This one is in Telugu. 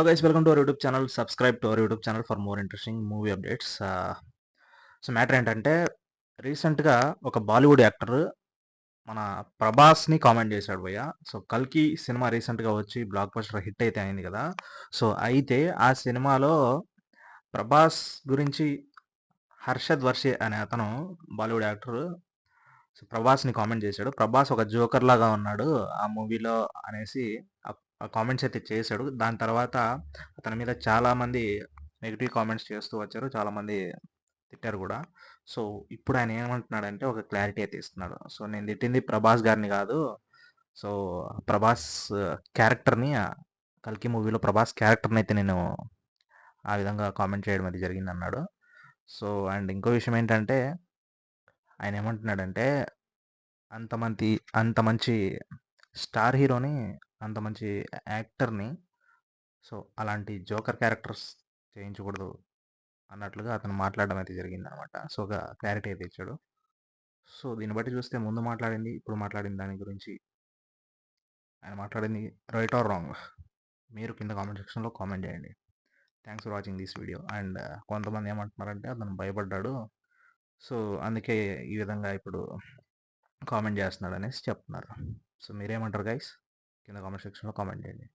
Hello guys, welcome to our YouTube channel. Subscribe to our YouTube channel for more interesting movie updates. So matter ఏంటంటే రీసెంట్‌గా ఒక బాలీవుడ్ యాక్టర్ మన 'ప్రభాస్‌ని' కామెంట్ చేశాడు భయ్య. సో 'కల్కి' సినిమా రీసెంట్‌గా వచ్చి బ్లాక్ బస్టర్ హిట్ అయితే అయింది కదా! సో అయితే ఆ సినిమాలో 'ప్రభాస్' గురించి 'హర్షద్ వర్షి' అనే అతను బాలీవుడ్ యాక్టర్ సో 'ప్రభాస్‌ని' కామెంట్ చేశాడు. 'ప్రభాస్ ఒక జోకర్ లాగా ఉన్నాడు ఆ మూవీలో' అనేసి ఆ కామెంట్స్ అయితే చేశాడు. దాని తర్వాత అతని మీద చాలామంది నెగెటివ్ కామెంట్స్ చేస్తూ వచ్చారు. చాలామంది తిట్టారు గూడా. సో, ఇప్పుడు ఆయన ఏమంటున్నాడంటే ఒక క్లారిటీ అయితే ఇస్తున్నాడు. సో, నేను తిట్టింది 'ప్రభాస్' గారిని గాదు. సో, 'ప్రభాస్' క్యారెక్టర్‌ని 'కల్కి' మూవీలో 'ప్రభాస్' క్యారెక్టర్‌నయితే నేను ఆ విధంగా కామెంట్ చేయడం అయితే జరిగిందన్నాడు. సో, అండ్ ఇంకో విషయం ఏంటంటే ఆయన ఏమంటున్నాడంటే అంత అంత మంచి స్టార్ హీరోని, అంత మంచి యాక్టర్‌ని సో, అలాంటి జోకర్ క్యారెక్టర్స్ చేయించకూడదు అన్నట్లుగా అతను మాట్లాడడం అయితే జరిగిందనమాట. సో, ఒక క్లారిటీ అయితే ఇచ్చాడు. సో, దీన్ని బట్టి చూస్తే ముందు మాట్లాడింది, ఇప్పుడు మాట్లాడిన దాని గురించి ఆయన మాట్లాడింది రైట్ ఆర్ రాంగ్? మీరు కింద కామెంట్ సెక్షన్‌లో కామెంట్ చేయండి. Thanks for watching this video. And కొంతమంది ఏమంటున్నారంటే అతను భయపడ్డాడు. సో, అందుకే ఈ విధంగా ఇప్పుడు కామెంట్ చేస్తున్నాడనేసి చెప్తున్నారు. సో, మీరేమంటారు గైస్? కింద కామెంట్ సెక్షన్‌లో కామెంట్ చేయండి.